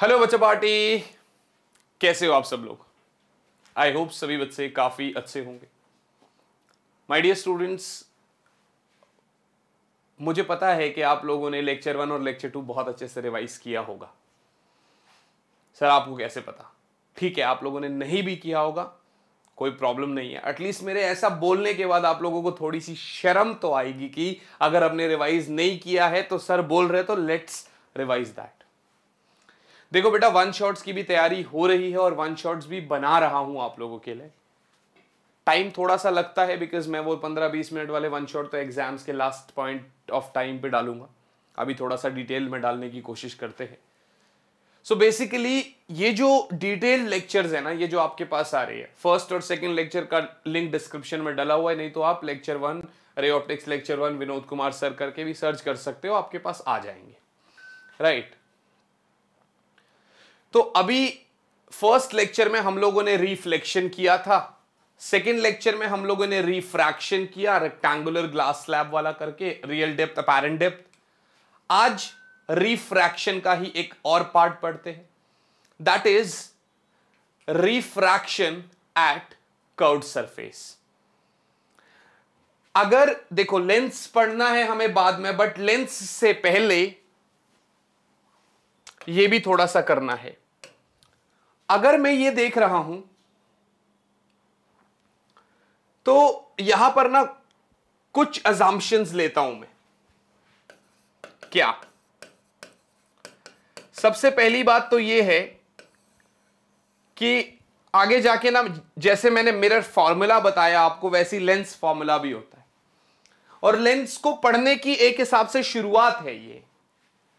Hello बच्चा party, कैसे हो आप सब लोग। आई होप सभी बच्चे काफी अच्छे होंगे। माय डियर स्टूडेंट्स, मुझे पता है कि आप लोगों ने लेक्चर 1 और लेक्चर 2 बहुत अच्छे से रिवाइज किया होगा। सर आपको कैसे पता? ठीक है, आप लोगों ने नहीं भी किया होगा, कोई प्रॉब्लम नहीं है। एटलीस्ट मेरे ऐसा बोलने के बाद आप लोगों को थोड़ी सी शर्म तो आएगी कि अगर आपने रिवाइज नहीं किया है तो सर बोल रहे तो लेट्स रिवाइज दैट। देखो बेटा, वन शॉट्स की भी तैयारी हो रही है और वन शॉट्स भी बना रहा हूं आप लोगों के लिए। टाइम थोड़ा सा लगता है बिकॉज मैं वो 15-20 मिनट वाले वन शॉट तो एग्जाम्स के लास्ट पॉइंट ऑफ टाइम पे डालूंगा। अभी थोड़ा सा डिटेल में डालने की कोशिश करते हैं। सो बेसिकली ये जो डिटेल्ड लेक्चर्स है ना, ये जो आपके पास आ रही है, फर्स्ट और सेकंड लेक्चर का लिंक डिस्क्रिप्शन में डाला हुआ है, नहीं तो आप lecture 1 ray optics lecture 1 Vinod Kumar sir करके भी सर्च कर सकते हो, आपके पास आ जाएंगे। राइट। तो अभी फर्स्ट लेक्चर में हम लोगों ने रिफ्लेक्शन किया था, सेकेंड लेक्चर में हम लोगों ने रिफ्रैक्शन किया रेक्टेंगुलर ग्लास स्लैब वाला करके, रियल डेप्थ अपैरेंट डेप्थ। आज रिफ्रैक्शन का ही एक और पार्ट पढ़ते हैं, that is refraction at curved surface. अगर देखो लेंस पढ़ना है हमें बाद में, बट लेंस से पहले यह भी थोड़ा सा करना है। अगर मैं ये देख रहा हूं तो यहां पर ना कुछ अजम्पशंस लेता हूं मैं। क्या? सबसे पहली बात तो ये है कि आगे जाके ना, जैसे मैंने मिरर फॉर्मूला बताया आपको, वैसी लेंस फॉर्मूला भी होता है। और लेंस को पढ़ने की एक हिसाब से शुरुआत है ये।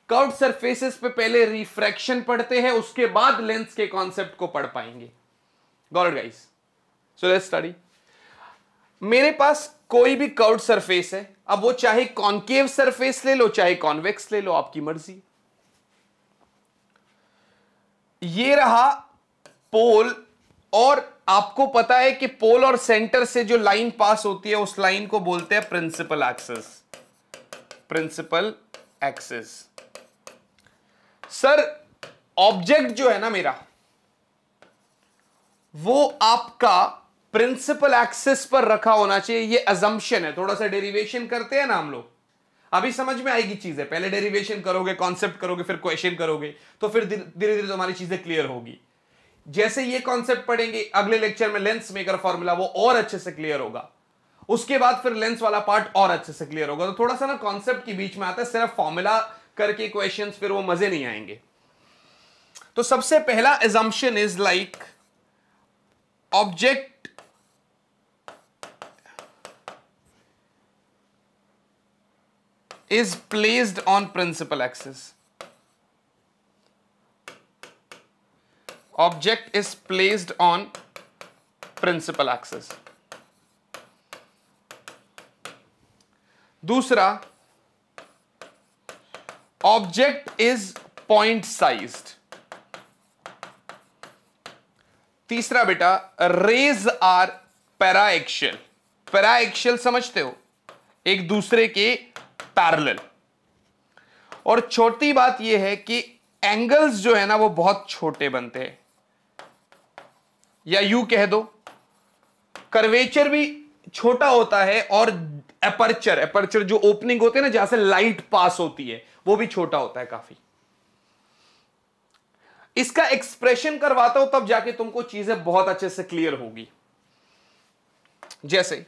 कर्व्ड सरफेसेस पे पहले रिफ्रैक्शन पढ़ते हैं, उसके बाद लेंस के कॉन्सेप्ट को पढ़ पाएंगे। Got it guys? So let's study. मेरे पास कोई भी कर्व्ड सरफेस है, अब वो चाहे कॉनकेव सरफेस ले लो चाहे कॉन्वेक्स ले लो, आपकी मर्जी। ये रहा पोल, और आपको पता है कि पोल और सेंटर से जो लाइन पास होती है उस लाइन को बोलते हैं principal axis. Principal axis. Sir object जो है ना मेरा, वो आपका प्रिंसिपल एक्सिस पर रखा होना चाहिए, ये अजम्पशन है। थोड़ा सा डेरिवेशन करते हैं ना हम लोग, अभी समझ में आएगी चीजें। पहले डेरिवेशन करोगे, कॉन्सेप्ट करोगे, फिर क्वेश्चन करोगे, तो फिर धीरे धीरे तुम्हारी चीजें क्लियर होगी। जैसे ये कॉन्सेप्ट पढ़ेंगे अगले लेक्चर में, लेंस मेकर फॉर्मूला, वो और अच्छे से क्लियर होगा। उसके बाद फिर लेंस वाला पार्ट और अच्छे से क्लियर होगा। तो थोड़ा सा ना कॉन्सेप्ट के बीच में आता है, सिर्फ फॉर्मूला करके क्वेश्चंस, फिर वो मजे नहीं आएंगे। तो सबसे पहला assumption is like object is placed on principal axis. Object is placed on principal axis. दूसरा, object is point sized. तीसरा बेटा, rays are paraxial. paraxial समझते हो, एक दूसरे के पैरेलल। और छोटी बात यह है कि एंगल्स जो है ना वो बहुत छोटे बनते हैं, या यूं कह दो कर्वेचर भी छोटा होता है, और एपर्चर जो ओपनिंग होते हैं ना, जहां से लाइट पास होती है, वो भी छोटा होता है काफी। इसका एक्सप्रेशन करवाता हूं तब जाके तुमको चीजें बहुत अच्छे से क्लियर होगी। जैसे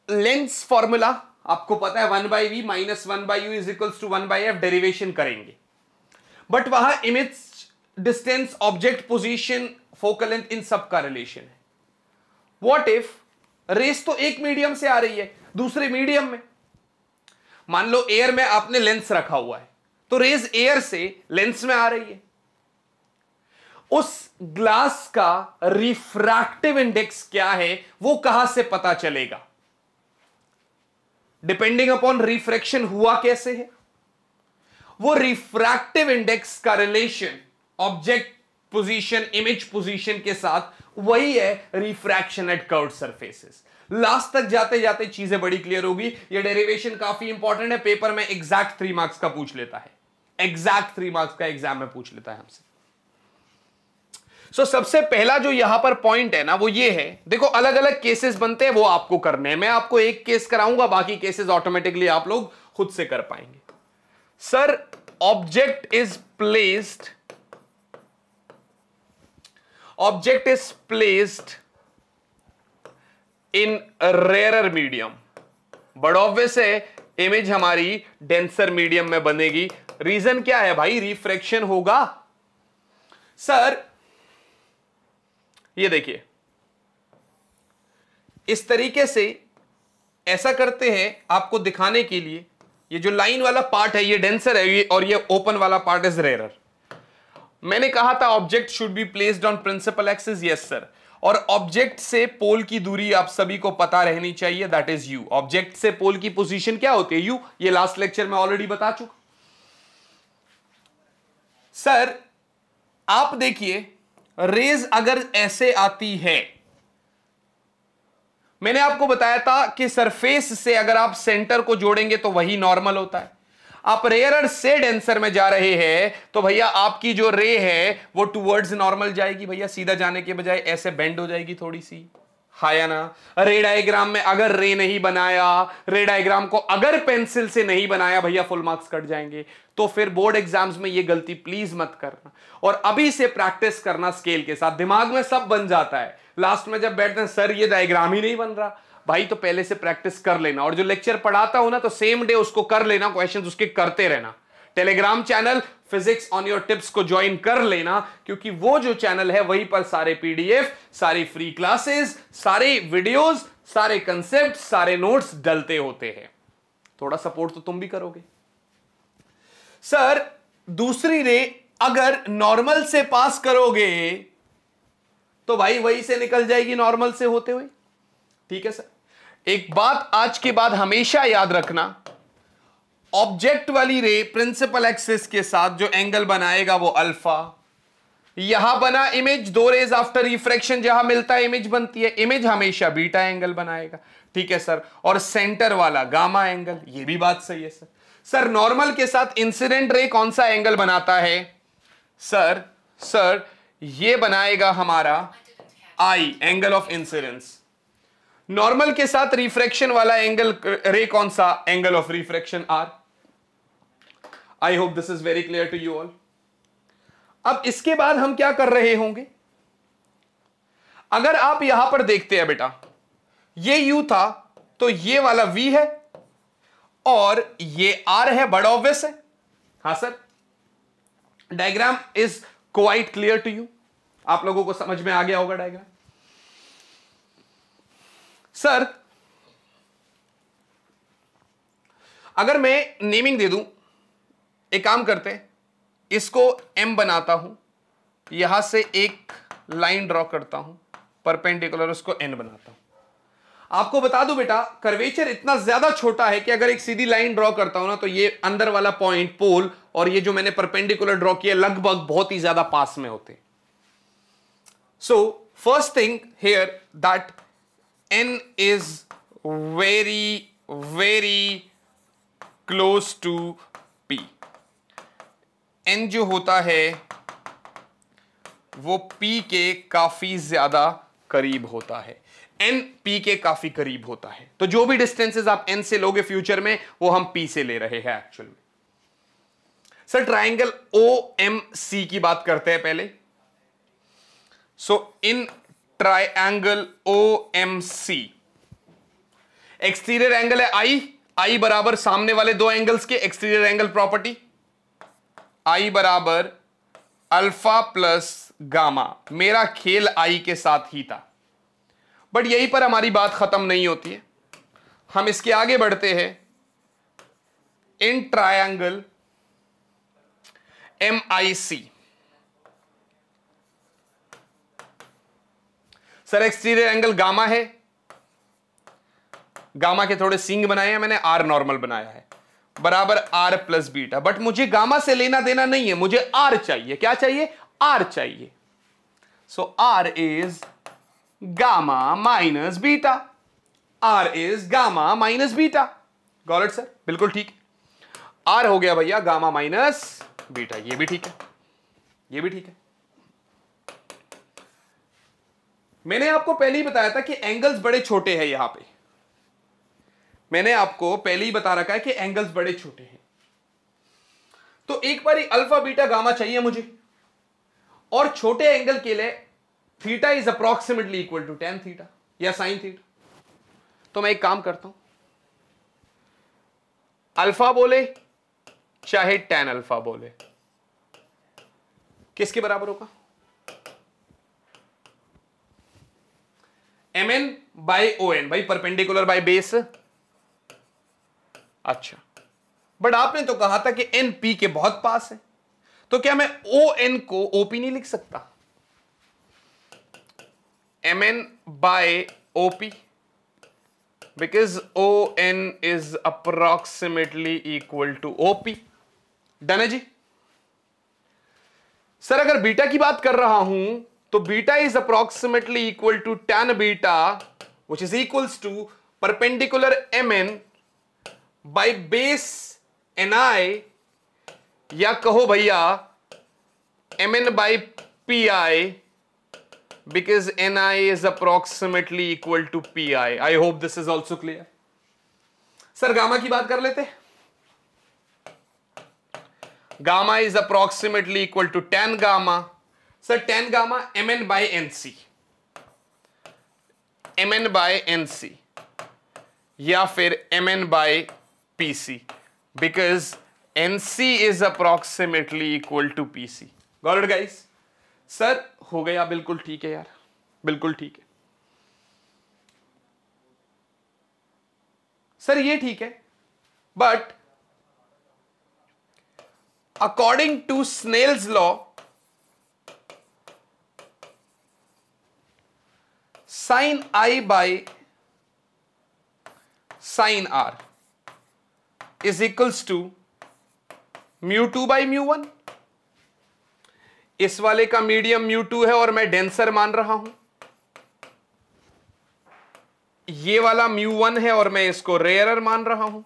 लेंस फॉर्मूला आपको पता है, 1/v minus 1/u is equals to 1/f। Derivation करेंगे, बट वहां image distance, object position, focal length, इन सब का रिलेशन है। व्हाट इफ रेस तो एक मीडियम से आ रही है, दूसरे मीडियम में, मान लो एयर में आपने लेंस रखा हुआ है, तो रेज एयर से लेंस में आ रही है। उस ग्लास का रिफ्रैक्टिव इंडेक्स क्या है वो कहां से पता चलेगा? डिपेंडिंग अपॉन रिफ्रैक्शन हुआ कैसे है, वो रिफ्रैक्टिव इंडेक्स का relation object position, image position के साथ, वही है refraction at curved surfaces. Last तक जाते जाते चीजें बड़ी क्लियर होगी। ये डेरिवेशन काफी इंपॉर्टेंट है, पेपर में एग्जैक्ट 3 मार्क्स का पूछ लेता है। एग्जैक्ट 3 मार्क्स का एग्जाम में पूछ लेता है हमसे। सबसे पहला जो यहां पर पॉइंट है ना वो ये है, देखो अलग अलग केसेस बनते हैं, वो आपको करने हैं। मैं आपको एक केस कराऊंगा, बाकी केसेस ऑटोमेटिकली आप लोग खुद से कर पाएंगे। Sir object is placed in rarer medium. बड़ा ऑब्वियस है, इमेज हमारी डेंसर मीडियम में बनेगी। रीजन क्या है भाई? रिफ्रैक्शन होगा। सर ये देखिए, इस तरीके से ऐसा करते हैं आपको दिखाने के लिए। ये जो लाइन वाला पार्ट है ये डेंसर है, और ये ओपन वाला पार्ट इज रेयरर। मैंने कहा था object should be placed on principal axis. Yes sir. और ऑब्जेक्ट से पोल की दूरी आप सभी को पता रहनी चाहिए, दैट इज यू। ऑब्जेक्ट से पोल की पोजीशन क्या होती है? यू। ये लास्ट लेक्चर में ऑलरेडी बता चुका। सर आप देखिए, रेज अगर ऐसे आती है, मैंने आपको बताया था कि सरफेस से अगर आप सेंटर को जोड़ेंगे तो वही नॉर्मल होता है। आप रेयरर से डेंसर में जा रहे हैं तो भैया आपकी जो रे है वो टुवर्ड्स नॉर्मल जाएगी भैया, सीधा जाने के बजाय ऐसे बेंड हो जाएगी थोड़ी सी, हा या ना? रे डायग्राम में अगर रे नहीं बनाया, रे डायग्राम को अगर पेंसिल से नहीं बनाया भैया, फुल मार्क्स कट जाएंगे। तो फिर बोर्ड एग्जाम्स में ये गलती प्लीज मत करना, और अभी से प्रैक्टिस करना स्केल के साथ। दिमाग में सब बन जाता है, लास्ट में जब बैठते हैं सर ये डायग्राम ही नहीं बन रहा भाई, तो पहले से प्रैक्टिस कर लेना। और जो लेक्चर पढ़ाता हूं ना तो सेम डे उसको कर लेना, क्वेश्चंस उसके करते रहना। Telegram channel physics on your tips को ज्वाइन कर लेना, क्योंकि वो जो चैनल है वहीं पर सारे पीडीएफ, सारी फ्री क्लासेस, सारे वीडियोस, सारे कंसेप्ट, सारे नोट्स डलते होते हैं। थोड़ा सपोर्ट तो तुम भी करोगे। सर दूसरी रे अगर नॉर्मल से पास करोगे तो भाई वही से निकल जाएगी नॉर्मल से होते हुए। ठीक है सर। एक बात आज के बाद हमेशा याद रखना, ऑब्जेक्ट वाली रे प्रिंसिपल एक्सिस के साथ जो एंगल बनाएगा वो अल्फा। यहां बना इमेज, 2 रेज आफ्टर रिफ्रैक्शन जहां मिलता है इमेज बनती है, इमेज हमेशा बीटा एंगल बनाएगा। ठीक है सर। और सेंटर वाला गामा एंगल, ये भी बात सही है सर। सर नॉर्मल के साथ इंसिडेंट रे कौन सा एंगल बनाता है? सर ये बनाएगा हमारा i, angle of incidence. Normal के साथ रिफ्रैक्शन वाला एंगल रे कौन सा? Angle of refraction r. I hope this is very clear to you all. अब इसके बाद हम क्या कर रहे होंगे? अगर आप यहां पर देखते हैं बेटा, ये यू था तो ये वाला वी है और ये आर है, बड़ा ऑब्वियस है। हां sir. Diagram is quite clear to you? आप लोगों को समझ में आ गया होगा डायग्राम। सर अगर मैं नेमिंग दे दूं, एक काम करते हैं, इसको एम बनाता हूं, यहां से एक लाइन ड्रॉ करता हूं परपेंडिकुलर, उसको एन बनाता हूं। आपको बता दूं बेटा, कर्वेचर इतना ज्यादा छोटा है कि अगर एक सीधी लाइन ड्रॉ करता हूं ना तो ये अंदर वाला पॉइंट पोल और ये जो मैंने परपेंडिकुलर ड्रॉ किया लगभग बहुत ही ज्यादा पास में होते। So first thing here that n is very close to p। n जो होता है वो p के काफी ज्यादा करीब होता है। n p के काफी करीब होता है, तो जो भी डिस्टेंसेस आप n से लोगे फ्यूचर में वो हम p से ले रहे हैं एक्चुअल में। सर ट्राइंगल OMC की बात करते हैं पहले। So in triangle OMC exterior angle है I बराबर सामने वाले दो एंगल्स के एक्सटीरियर एंगल प्रॉपर्टी, I बराबर अल्फा प्लस गामा। मेरा खेल I के साथ ही था, बट यहीं पर हमारी बात खत्म नहीं होती है, हम इसके आगे बढ़ते हैं। In triangle MIC, sir exterior angle gamma है, गामा के थोड़े सिंग बनाए हैं मैंने, आर नॉर्मल बनाया है, बराबर आर प्लस बीटा। बट मुझे गामा से लेना देना नहीं है, मुझे आर चाहिए। क्या चाहिए? आर चाहिए। So R is gamma minus beta, R is gamma minus beta. Got it sir? बिल्कुल ठीक। आर हो गया भैया गामा माइनस बीटा। ये भी ठीक है, ये भी ठीक है। मैंने आपको पहले ही बताया था कि एंगल्स बड़े छोटे हैं। यहां पे मैंने आपको पहले ही बता रखा है कि एंगल्स बड़े छोटे हैं। तो एक बार अल्फा बीटा गामा चाहिए मुझे, और छोटे एंगल के लिए theta is approximately equal to tan theta या sin थीटा। तो मैं एक काम करता हूं, अल्फा बोले चाहे tan अल्फा बोले, किसके बराबर होगा? mn बाय on, भाई परपेंडिकुलर बाय बेस। अच्छा, बट आपने तो कहा था कि n p के बहुत पास है, तो क्या मैं on को op नहीं लिख सकता? mn by op, because on is approximately equal to op। Done है जी। सर अगर बीटा की बात कर रहा हूं तो beta is approximately equal to tan beta which is equals to perpendicular mn by base ni, या कहो भैया mn by pi, because ni is approximately equal to pi. I hope this is also clear. Sir gamma की बात कर लेते। Gamma is approximately equal to tan gamma. Sir tan gamma mn by nc, mn by nc या फिर mn by pc, because nc is approximately equal to pc. Got it guys? Sir हो गया, बिल्कुल ठीक है यार, बिल्कुल ठीक है सर, ये ठीक है। But according to Snell's law, sine I by sine are is equals to μ2 by μ1। इस वाले का मीडियम μ2 है और मैं डेंसर मान रहा हूं, ये वाला μ1 है और मैं इसको रेयरर मान रहा हूं।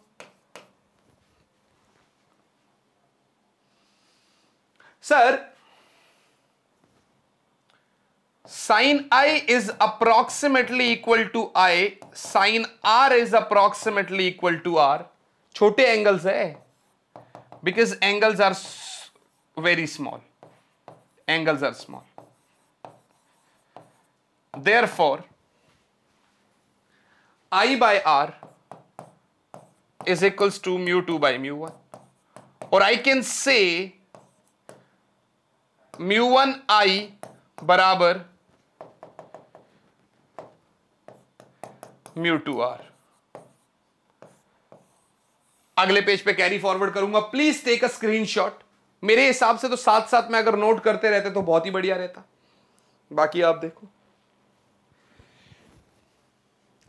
Sir sine i is approximately equal to i, sine are is approximately equal to r. छोटे एंगल्स है, because angles are very small, angles are small. Therefore, I by R is equals to μ2 by μ1, or I can say μ1 I बराबर μ2 R। अगले page पे carry forward करूंगा, please take a screenshot. मेरे हिसाब से तो साथ साथ में अगर नोट करते रहते तो बहुत ही बढ़िया रहता, बाकी आप देखो।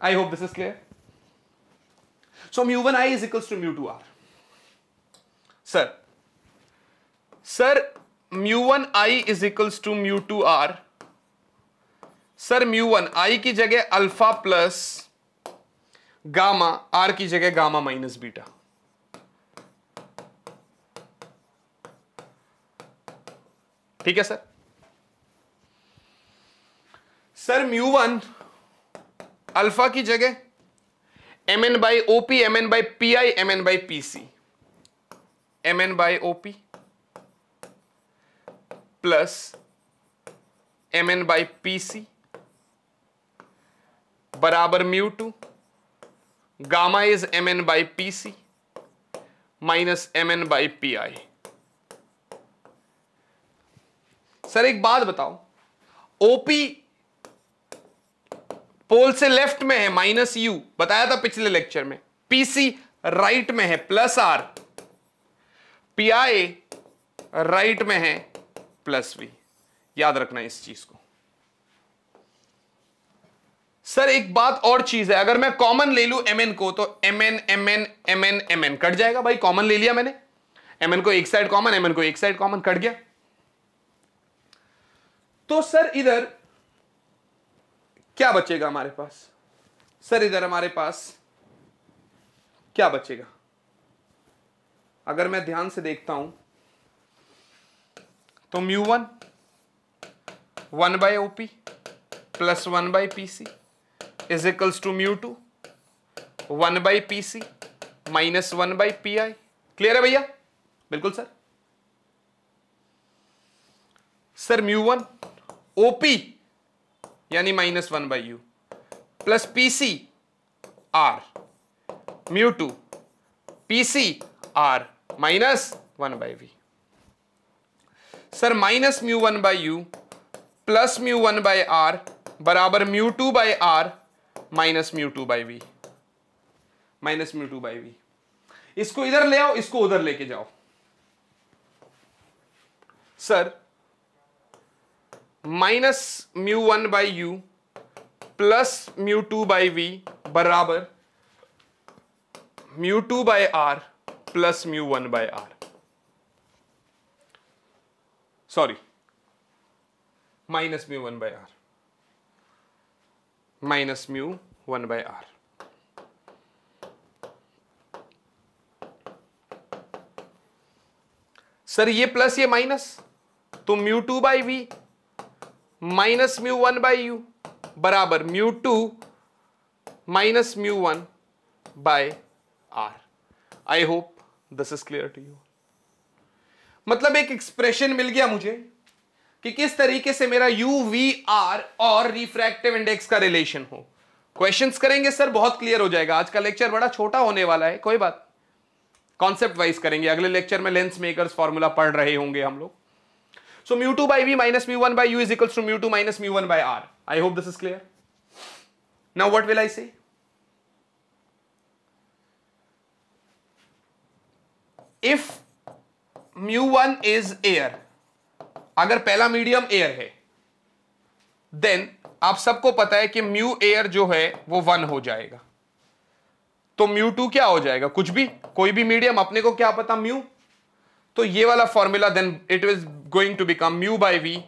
I hope this is clear. So μ1 I is equals to μ2 R। Sir μ1 I is equals to μ2 R। Sir μ1 I की जगह अल्फा प्लस गामा, R की जगह गामा माइनस बीटा। ठीक है सर μ1 अल्फा की जगह mn by OP, mn by P I, mn by PC, mn by OP plus mn by PC बराबर μ2, gamma is mn by PC minus mn by P I. Sir एक बात बताओ, OP पोल से left में है minus you, बताया था पिछले लेक्चर में। पीसी राइट में है प्लस आर, पीआई राइट में है प्लस वी। याद रखना इस चीज को। सर एक बात और चीज है, अगर मैं कॉमन ले लूं mn को तो mn mn mn mn cut जाएगा। भाई कॉमन ले लिया मैंने, mn को एक साइड कॉमन, mn को एक साइड कॉमन, कट गया। तो सर इधर क्या बचेगा हमारे पास? सर इधर हमारे पास क्या बचेगा? अगर मैं ध्यान से देखता हूं तो μ1 1/OP plus 1/PC is equals to μ2 1/PC minus 1/PI। Clear है भैया? बिल्कुल सर। सर μ1 OP यानी minus 1/U plus PC R μ2 PC R minus 1/V। Sir minus μ1/U plus μ1/R बराबर μ2/R minus μ2/V minus μ2/V। इसको इधर ले आओ, इसको उधर लेके जाओ। Sir minus μ1/U plus μ2/V बराबर μ2/R plus μ1/R, sorry minus μ1/R minus μ1/R। Sir ये प्लस ये माइनस, तो μ2/V माइनस μ1/U बराबर μ2 minus μ1/R। I hope this is clear to you. मतलब एक एक्सप्रेशन मिल गया मुझे कि किस तरीके से मेरा UVR और रिफ्रैक्टिव इंडेक्स का रिलेशन हो। क्वेश्चंस करेंगे सर, बहुत क्लियर हो जाएगा। आज का लेक्चर बड़ा छोटा होने वाला है, कोई बात, कॉन्सेप्ट वाइज करेंगे। अगले लेक्चर में लेंस मेकर्स फॉर्मूला पढ़ रहे होंगे हम लोग। So μ2/V minus μ1/U is equals to μ2 minus μ1/R। I hope this is clear. Now what will I say? If μ1 is air, अगर पहला मीडियम एयर है, देन आप सबको पता है कि म्यू एयर जो है वो 1 हो जाएगा, तो μ2 क्या हो जाएगा? कुछ भी, कोई भी मीडियम, अपने को क्या पता म्यू, तो ये वाला formula then it is going to become μ/V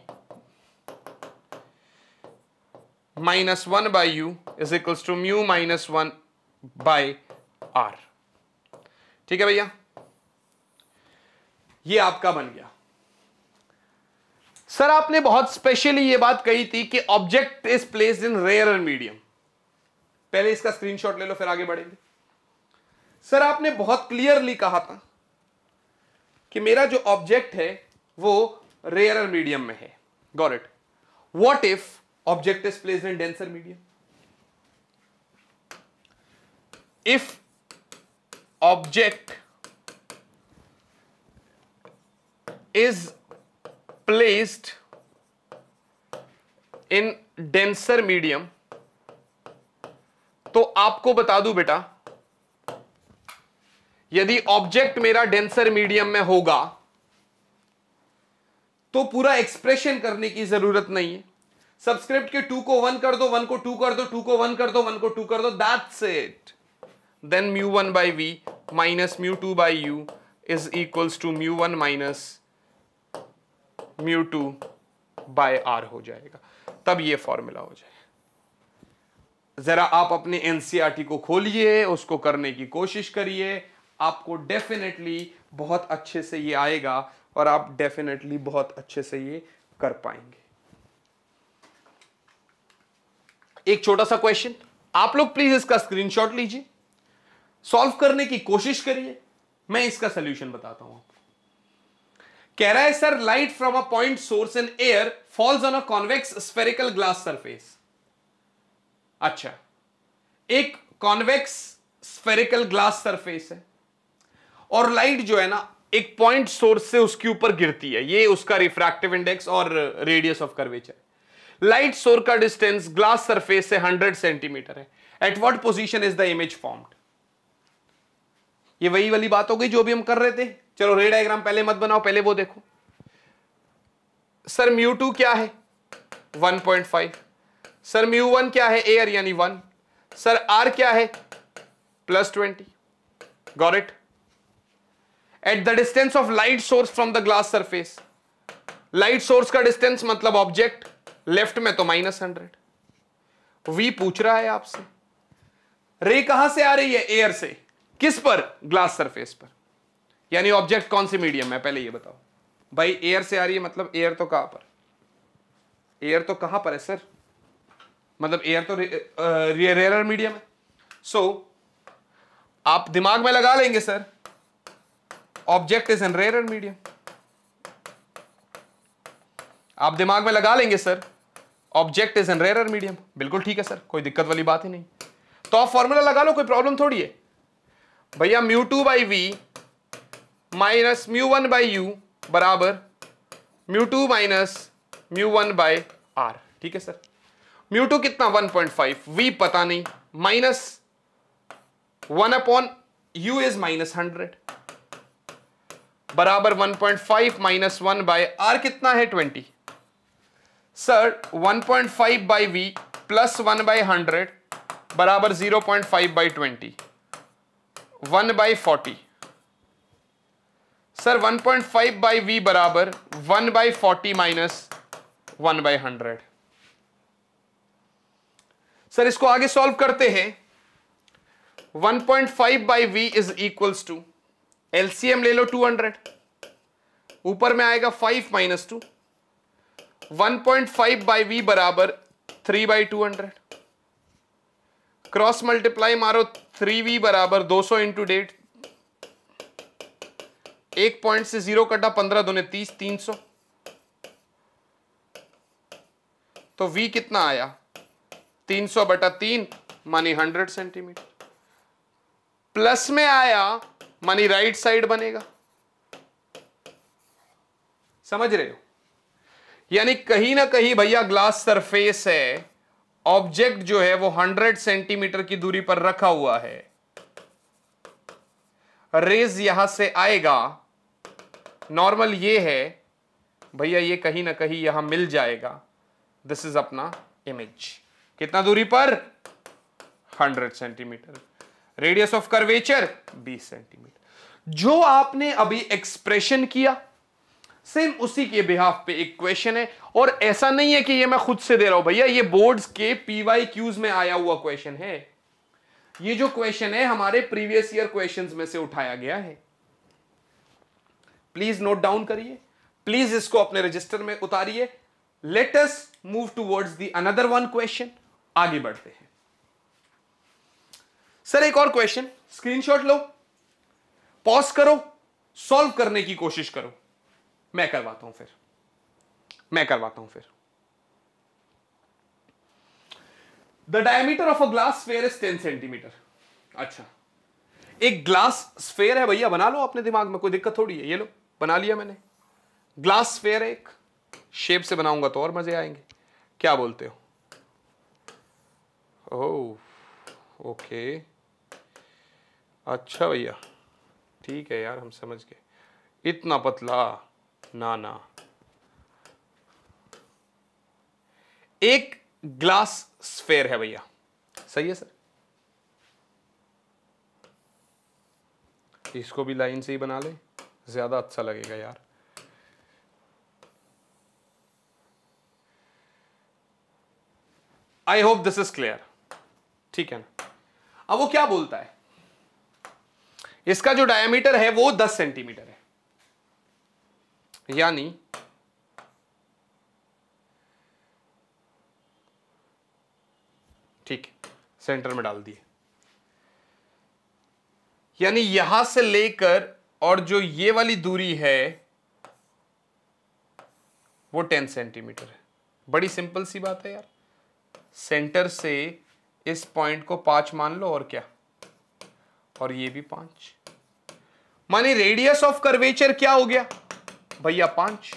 minus 1/U is equals to μ minus 1/R। ठीक है भैया, ये आपका बन गया। सर आपने बहुत स्पेशली ये बात कही थी कि object is placed in rare medium. पहले इसका स्क्रीनशॉट ले लो, फिर आगे बढ़ेंगे। सर आपने बहुत क्लियरली कहा था कि मेरा जो ऑब्जेक्ट है वो रेयर मीडियम में है। Got it. What if object is placed in denser medium? If object is placed in denser medium, तो आपको बता दूं बेटा, यदि ऑब्जेक्ट मेरा डेंसर मीडियम में होगा तो पूरा एक्सप्रेशन करने की जरूरत नहीं है। सबस्क्रिप्ट के 2 को 1 कर दो, 1 को 2 कर दो, 2 को 1 कर दो, 1 को 2 कर दो, that's it. Then μ1/V minus μ2/U is equals to μ1 minus μ2/R हो जाएगा। तब ये फॉर्मूला हो जाएगा। जरा आप अपने एनसीईआरटी को खोलिए, उसको करने की कोशिश करिए, आपको डेफिनेटली बहुत अच्छे से ये आएगा और आप डेफिनेटली बहुत अच्छे से ये कर पाएंगे। एक छोटा सा क्वेश्चन, आप लोग प्लीज इसका स्क्रीनशॉट लीजिए, सॉल्व करने की कोशिश करिए, मैं इसका सॉल्यूशन बताता हूं आपको। कह रहा है sir light from a point source in air falls on a convex spherical glass surface. अच्छा, एक कॉन्वेक्स स्फेरिकल ग्लास सरफेस है और लाइट जो है ना एक पॉइंट सोर्स से उसके ऊपर गिरती है, ये उसका रिफ्रैक्टिव इंडेक्स और radius of curvature. Light source का डिस्टेंस ग्लास सरफेस से 100 सेंटीमीटर है। At what position is the image formed? ये वही वाली बात हो गई जो भी हम कर रहे थे। चलो रे डायग्राम पहले मत बनाओ, पहले वो देखो। सर μ2 क्या है? 1.5। सर μ1 क्या है? एयर यानी 1। सर R क्या है? +20। Got it? At the distance of light source from the glass surface, light source का डिस्टेंस मतलब ऑब्जेक्ट, लेफ्ट में तो -100। V पूछ रहा है आपसे, रे कहां से आ रही है? एयर से। किस पर? ग्लास सरफेस पर। यानी ऑब्जेक्ट कौन सी मीडियम है, पहले ये बताओ भाई। एयर से आ रही है, मतलब एयर तो कहां पर, एयर तो कहां पर है सर, मतलब एयर तो रेयर मीडियम है। सो आप दिमाग में लगा लेंगे sir, object is an rare medium. आप दिमाग में लगा लेंगे sir, object is an rare medium. बिल्कुल ठीक है सर, कोई दिक्कत वाली बात ही नहीं। तो आप फॉर्मूला लगा लो, कोई प्रॉब्लम थोड़ी है भैया। μ2/v माइनस μ1/u बराबर μ2 माइनस μ1/r। ठीक है सर। μ2 कितना 1.5, v पता नहीं, माइनस 1/u इज -100 बराबर 1.5 माइनस 1/r कितना है 20। सर 1.5/v प्लस 1/100 बराबर 0.5/20 1/40। सर 1.5/v बराबर 1/40 माइनस 1/100। सर इसको आगे सॉल्व करते हैं। 1.5/v is equals to, LCM ले लो 200, ऊपर में आएगा 5 माइनस 2, 1.5/v बराबर 3/200, क्रॉस मल्टीप्लाई मारो 3v बराबर 200 इंटू डेट, एक पॉइंट से 0 कटा, 15 दूने 30, 300। तो v कितना आया 300/3 मानी 100 सेंटीमीटर। प्लस में आया मानी राइट साइड बनेगा, समझ रहे हो। यानी कहीं ना कहीं भैया ग्लास सरफेस है, ऑब्जेक्ट जो है वो 100 सेंटीमीटर की दूरी पर रखा हुआ है, रेज यहां से आएगा, नॉर्मल ये है भैया, ये कहीं ना कहीं यहां मिल जाएगा। दिस इज अपना इमेज, कितना दूरी पर 100 centimetre, radius of curvature 20 centimetre. जो आपने अभी एक्सप्रेशन किया सेम उसी के बिहाफ पे एक क्वेश्चन है, और ऐसा नहीं है कि ये मैं खुद से दे रहा हूं भैया, ये बोर्ड्स के PYQs में आया हुआ क्वेश्चन है। ये जो क्वेश्चन है हमारे प्रीवियस ईयर क्वेश्चंस में से उठाया गया है। प्लीज नोट डाउन करिए, प्लीज इसको अपने रजिस्टर में उतारिए। Let us move towards the another one question, आगे बढ़ते हैं। सर एक और क्वेश्चन, स्क्रीनशॉट लो, पॉज करो, सॉल्व करने की कोशिश करो, मैं करवाता हूं फिर। The diameter of a glass sphere is 10 centimetre. अच्छा, एक ग्लास स्फीयर है भैया, बना लो अपने दिमाग में, कोई दिक्कत थोड़ी है। ये लो बना लिया मैंने, ग्लास स्फीयर है, एक शेप से बनाऊंगा तो और मजे आएंगे। क्या बोलते हो? ओह ओके, अच्छा भैया ठीक है यार, हम समझ गए। इतना पतला ना, एक ग्लास स्फीयर है भैया, सही है सर। इसको भी लाइन से ही बना ले, ज्यादा अच्छा लगेगा यार। आई होप दिस इज क्लियर, ठीक है ना। अब वो क्या बोलता है, इसका जो डायमीटर है वो 10 सेंटीमीटर है, यानी ठीक है, सेंटर में डाल दिए, यानी यहां से लेकर और जो ये वाली दूरी है वो 10 सेंटीमीटर है। बड़ी सिंपल सी बात है यार, सेंटर से इस पॉइंट को 5 मान लो, और क्या, और ये भी 5, मानी रेडियस ऑफ कर्वेचर क्या हो गया भैया 5।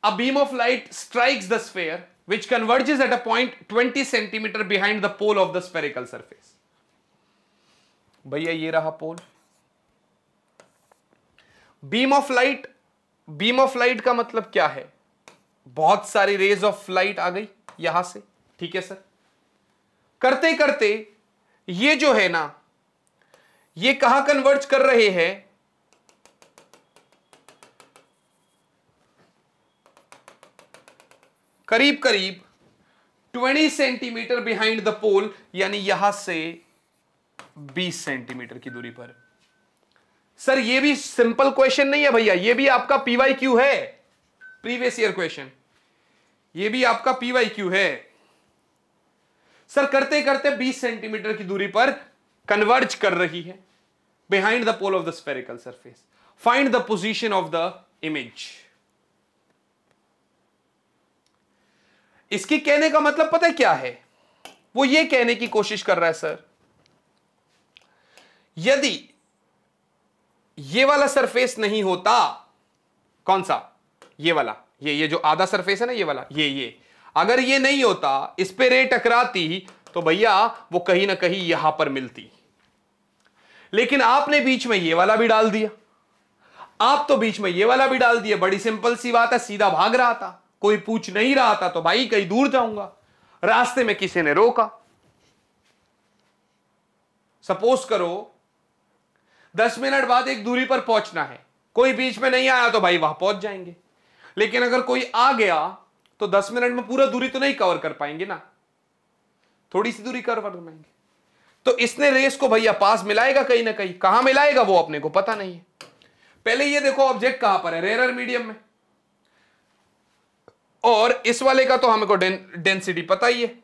A beam of light strikes the sphere which converges at a point 20 centimeter behind the pole of the spherical surface। भैया ये रहा पोल, बीम ऑफ लाइट का मतलब क्या है, बहुत सारी रेज ऑफ लाइट आ गई यहां से, ठीक है सर। करते करते ये जो है ना, ये कहां कन्वर्ज कर रहे हैं, करीब करीब 20 सेंटीमीटर बिहाइंड द पोल, यानी यहां से 20 सेंटीमीटर की दूरी पर। सर ये भी सिंपल क्वेश्चन नहीं है भैया, ये भी आपका PYQ है, प्रीवियस ईयर क्वेश्चन, ये भी आपका PYQ है। सर करते करते 20 सेंटीमीटर की दूरी पर कन्वर्ज कर रही है behind the pole of the spherical surface, find the position of the image. इसकी कहने का मतलब पता है क्या है? वो ये कहने की कोशिश कर रहा है सर, यदि ये वाला सरफेस नहीं होता, कौन सा? ये वाला, ये जो आधा सरफेस है ना, ये वाला, ये अगर ये नहीं होता, इस पे रे टकराती तो भैया वो कहीं ना कहीं यहां पर मिलती। लेकिन आपने बीच में ये वाला भी डाल दिया, आप तो बीच में ये वाला भी डाल दिया। बड़ी सिंपल सी बात है, सीधा भाग रहा था, कोई पूछ नहीं रहा था, तो भाई कहीं दूर जाऊंगा। रास्ते में किसी ने रोका, सपोज करो 10 मिनट बाद एक दूरी पर पहुंचना है, कोई बीच में नहीं आया तो भाई वहां पहुंच जाएंगे। लेकिन अगर कोई आ गया तो 10 मिनट में पूरा दूरी तो नहीं कवर कर पाएंगे ना, थोड़ी सी दूरी कवर कर पाएंगे। तो इसने रेस को भैया पास मिलाएगा कहीं ना कहीं, कहां मिलाएगा वो अपने को पता नहीं है। पहले ये देखो ऑब्जेक्ट कहां पर है, रेयर मीडियम में, और इस वाले का तो हमको डेंसिटी पता ही है,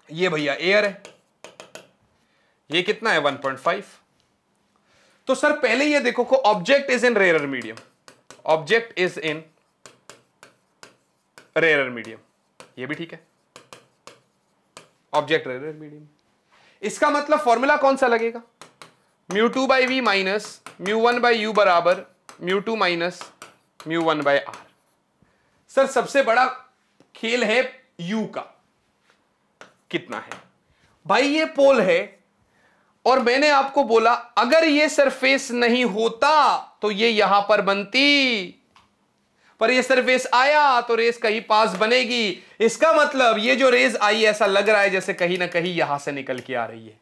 ये भैया एयर है, ये कितना है 1.5। तो सर पहले ये देखो को object is in rare medium, object is in rare medium, ये भी ठीक है, ऑब्जेक्ट रेयर मीडियम। इसका मतलब फॉर्मूला कौन सा लगेगा? μ2/v माइनस μ1/u बराबर μ2 माइनस μ1/r। सर सबसे बड़ा खेल है u का, कितना है भाई? ये पोल है, और मैंने आपको बोला अगर ये सरफेस नहीं होता तो ये यहां पर बनती, पर ये सरफेस आया तो रेस कहीं पास बनेगी। इसका मतलब ये जो रेस आई, ऐसा लग रहा है जैसे कहीं ना कहीं यहां से निकल के आ रही है,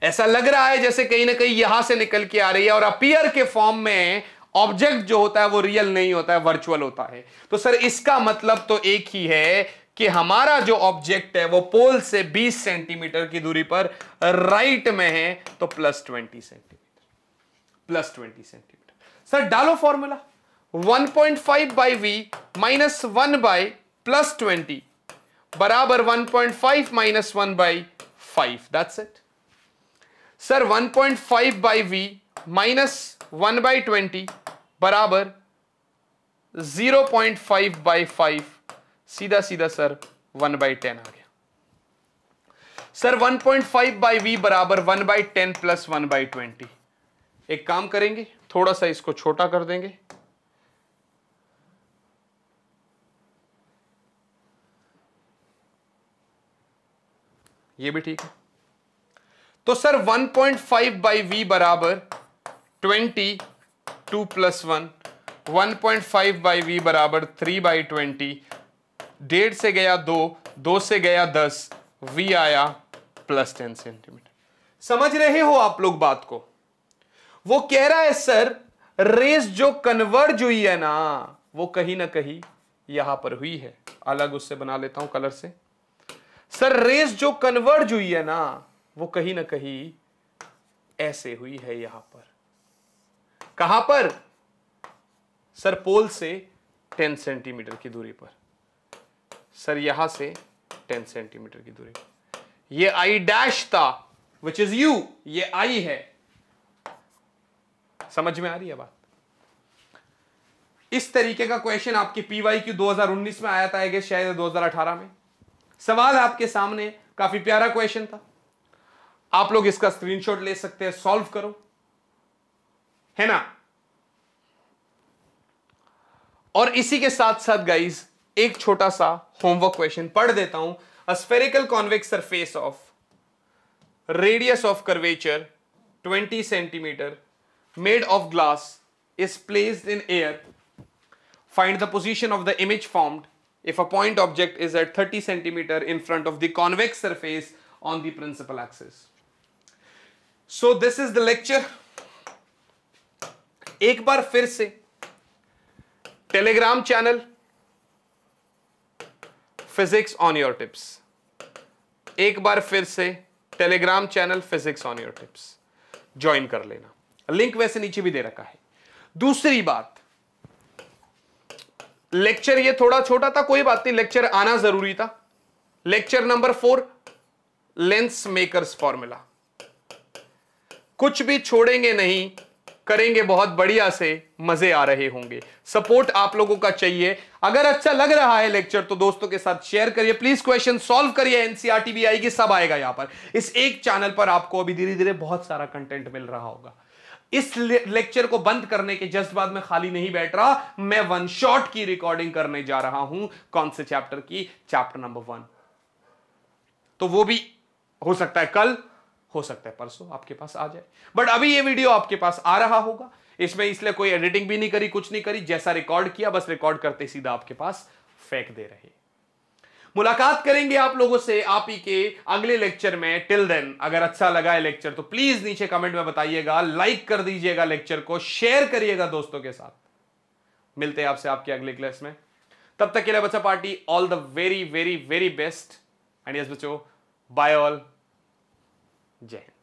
ऐसा लग रहा है जैसे कहीं ना कहीं यहां से निकल के आ रही है। और अपीयर के फॉर्म में ऑब्जेक्ट जो होता है वो रियल नहीं होता है, वर्चुअल होता है। तो सर इसका मतलब तो एक ही है कि हमारा जो ऑब्जेक्ट है वो पोल से 20 सेंटीमीटर की दूरी पर राइट में है, तो +20 सेंटीमीटर, +20 सेंटीमीटर। सर डालो फॉर्मूला, 1.5/v माइनस 1/+20 बराबर 1.5 minus 1/5, that's it. Sir 1.5/v minus 1/20 बराबर 0.5/5, सीधा सीधा सर 1/10 आ गया। सर 1.5/v बराबर 1/10 प्लस 1/20। एक काम करेंगे, थोड़ा सा इसको छोटा कर देंगे, ये भी ठीक है। तो सर 1.5/v बराबर 20, 2 + 1, 1.5/v बराबर 3/20, 1.5 से गया 2, 2 से गया 10, v आया +10 सेंटीमीटर। समझ रहे हो आप लोग बात को? वो कह रहा है सर रेस जो कन्वर्ज हुई है ना, वो कहीं ना कहीं यहां पर हुई है, अलग उससे बना लेता हूं कलर से। सर रेस जो कन्वर्ज हुई है ना, वो कहीं ना कहीं ऐसे हुई है यहां पर। कहां पर? सर पोल से 10 सेंटीमीटर की दूरी पर, सर यहां से 10 सेंटीमीटर की दूरी पर। ये आई डैश था विच इज यू, ये आई है। समझ में आ रही है बात? इस तरीके का क्वेश्चन आपके PYQ 2019 में आया था, आएगा शायद 2018 में। सवाल आपके सामने, काफी प्यारा क्वेश्चन था, आप लोग इसका स्क्रीनशॉट ले सकते हैं, सॉल्व करो, है ना। और इसी के साथ साथ गाइस एक छोटा सा होमवर्क क्वेश्चन पढ़ देता हूं। A spherical convex surface of radius of curvature 20 centimetre made of glass is placed in air. Find the position of the image formed if a point object is at 30 centimeter in front of the convex surface on the principal axis. So this is the lecture. एक बार फिर से Telegram channel physics on your tips, एक बार फिर से Telegram channel physics on your tips join कर लेना। Link वैसे नीचे भी दे रखा है। दूसरी बात, लेक्चर ये थोड़ा छोटा था, कोई बात नहीं, लेक्चर आना जरूरी था। Lecture number 4, lens makers formula. कुछ भी छोड़ेंगे नहीं, करेंगे बहुत बढ़िया से, मजे आ रहे होंगे। सपोर्ट आप लोगों का चाहिए। अगर अच्छा लग रहा है लेक्चर तो दोस्तों के साथ शेयर करिए, प्लीज क्वेश्चन सॉल्व करिए, एनसीईआरटी भी आएगी, सब आएगा यहां पर। इस एक चैनल पर आपको अभी धीरे धीरे बहुत सारा कंटेंट मिल रहा होगा। इस लेक्चर को बंद करने के जस्ट बाद में खाली नहीं बैठ रहा, मैं वन शॉट की रिकॉर्डिंग करने जा रहा हूं। कौन से चैप्टर की? Chapter number 1। तो वो भी हो सकता है कल, हो सकता है परसों आपके पास आ जाए, बट अभी ये वीडियो आपके पास आ रहा होगा। इसमें इसलिए कोई एडिटिंग भी नहीं करी, कुछ नहीं करी, जैसा रिकॉर्ड किया बस रिकॉर्ड करते सीधा आपके पास फेंक दे रहे। मुलाकात करेंगे आप लोगों से आप ही के अगले लेक्चर में। टिल देन, अगर अच्छा लगा है लेक्चर तो प्लीज नीचे कमेंट में बताइएगा, लाइक कर दीजिएगा, लेक्चर को शेयर करिएगा दोस्तों के साथ। मिलते हैं आपसे आपके अगले क्लास में, तब तक के लिए बच्चा party all the very very very best. And yes बच्चों, बाय ऑल, जय हिंद।